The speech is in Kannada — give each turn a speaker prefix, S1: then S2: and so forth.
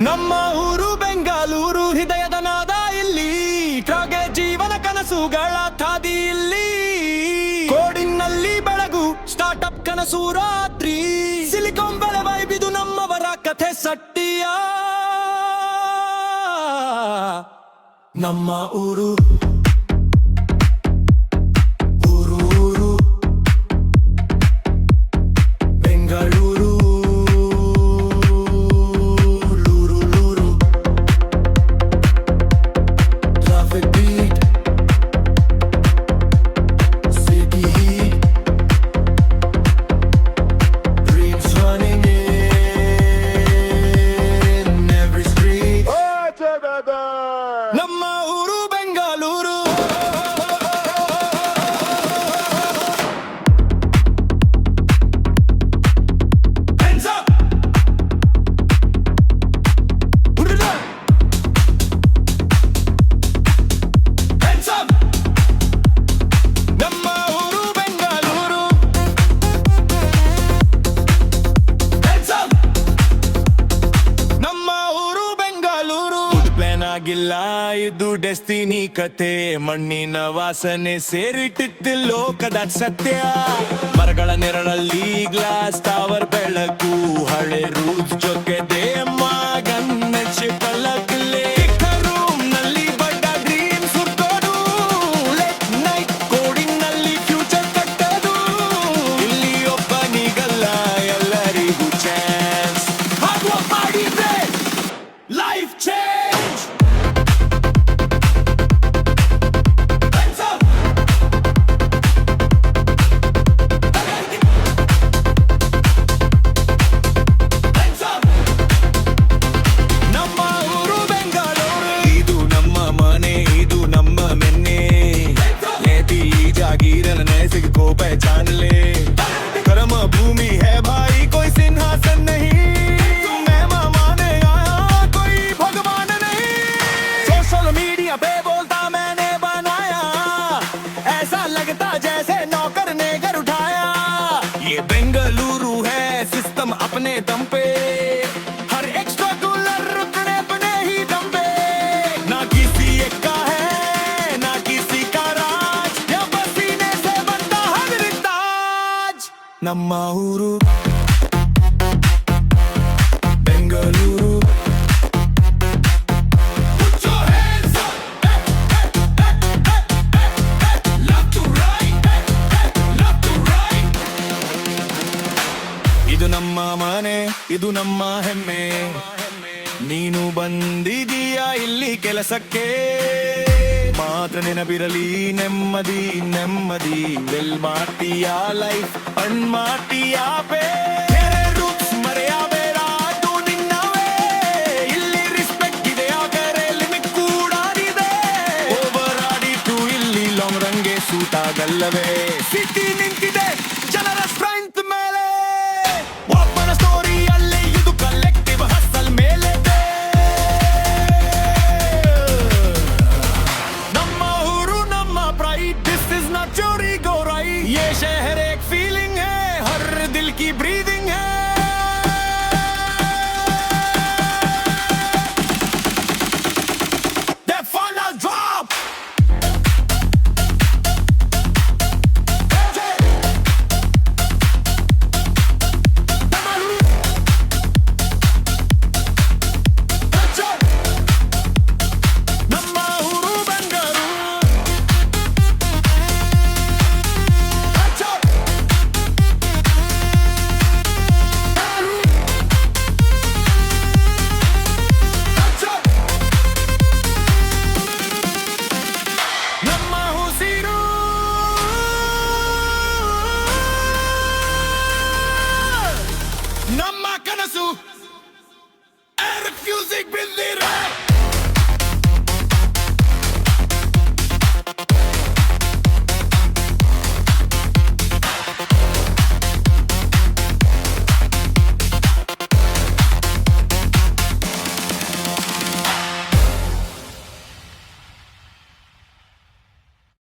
S1: ನಮ್ಮ ಊರು ಬೆಂಗಳೂರು, ಹೃದಯದ ನಾದ ಇಲ್ಲಿ. ಕಾಗೆ ಜೀವನ ಕನಸುಗಳ ಹಾದಿ ಇಲ್ಲಿ. ಕೋಡಿನಲ್ಲಿ ಬೆಳಗು, ಸ್ಟಾರ್ಟ್ಅಪ್ ಕನಸು ರಾತ್ರಿ. ಸಿಲಿಕಾನ್ ಬೆಳೆ ವೈಬಿದು ನಮ್ಮವರ ಕಥೆ ಸಟ್ಟಿಯ. ನಮ್ಮ ಊರು ಬೆಂಗಳೂರು. ನಮ್ಮ ಊರು ಬೆಂಗಳೂರು. ನಮ್ಮ ಊರು ಬೆಂಗಳೂರು. ನಮ್ಮ ಊರು ಬೆಂಗಳೂರು. ಪ್ಲಾನ್ ಆಗಿಲ್ಲ, ಇದು ಡೆಸ್ಟಿನಿ ಕತೆ. ಮಣ್ಣಿನ ವಾಸನೆ ಸೇರಿಟ್ಟಿದ್ದ ಲೋಕದ ಸತ್ಯ. ಮರಗಳ ನೆರಳಲ್ಲಿ ಗ್ಲಾಸ್ ಟವರ್ ಬೆಳಕು. ಹಳೆ ರೂಲ್ಸ್ ಜೊತೆದೆ ಮಗನ್ನಚ್ಚೆ ಪಲ್ಲಕ್ಕಲೆ. ರೂಮ್ ನಲ್ಲಿ ಬಡ್ಡ ಡ್ರೀಮ್ ಸುತ್ತೋದು. ಲೇಟ್ ನೈಟ್ ಕೋಡಿಂಗ್ ನಲ್ಲಿ ಫ್ಯೂಚರ್ ಕಟ್ಟೋದು. ಇಲ್ಲಿ ಒಬ್ಬನಿಗಲ್ಲ ಎಲ್ಲರಿಗೂ ಚಾನ್ಸ್. ಹಾರ್ಡ್ ವರ್ಕ್ ಮಾಡಿದ್ರೆ ಲೈಫ್ ಚೇಂಜ್. ನಮ್ಮ ಊರು ಬೆಂಗಳೂರು. ಇದು ನಮ್ಮ ಮನೆ, ಇದು ನಮ್ಮ ಮೆನ್ನೆ. लेती जागीर नैतिक को पहचान ले. कर्म भूमि है भाई, कोई सिंहासन नहीं. मैं माने आया, कोई भगवान नहीं. सोशल मीडिया पे बोलता मैंने बनाया. ऐसा लगता जैसे नौकर ने घर उठाया. ये बेंगलुरु है सिस्टम अपने दम पे. हर एक स्ट्रगलर रुकने अपने ही दम पे. ना किसी एक का है, ना किसी का राज. या पसीने से बनता हर ताज. ನಮ್ಮ ಊರು Bengaluru. Put your hands up, left to right, left to right. ಇದು ನಮ್ಮ ಮನೆ, ಇದು ನಮ್ಮ ಹೆಮ್ಮೆ. ನೀನು ಬಂದಿದೀಯಾ ಇಲ್ಲಿ ಕೆಲಸಕ್ಕೆ. ಮಾತ್ರ ನೆನಪಿರಲಿ ನೆಮ್ಮದಿ ನೆಮ್ಮದಿ. ವೆಲ್ ಮಾಡ್ತೀಯಾ ಲೈಫ್ ಅಣ್ ಮಾಡ್ತೀಯಾ ಪೇ. ರೂಟ್ಸ್ ಮರೆಯಬೇಡ, ಅದು ನಿನ್ನವೇ. ಇಲ್ಲಿ ರೆಸ್ಪೆಕ್ಟ್ ಇದೆ, ಆದರೆ ಲಿಮಿಟ್ ಕೂಡ ಇದೆ. ಓವರ್ ಆಡಿತು ಇಲ್ಲಿ ಲಾಂಗ್ ರಂಗೆ ಸೂಟ್ ಆಗಲ್ಲವೇ. ಸಿಟಿ ನಿಂತಿದೆ ಜನರ ಸ್ಟ್ರೆಂತ್ ಮೇಲೆ. ಒಬ್ಬನ ಸ್ಟೋರಿಯಲ್ಲಿ ಇದು ಕಲೆಕ್ಟಿವ್ ಹಸಲ್ ಮೇಲೆ. ನಮ್ಮ ಊರು ನಮ್ಮ pride, this is not your ego right. ये शहर एक feeling है, हर दिल की breathing है. The final drop. ನಮ್ಮ ಊರು ಬೆಂಗಳೂರು. ನಮ್ಮ ಉಸಿರು. ನಮ್ಮ ಕನಸು. Air music ಬಿದ್ದಿರೆ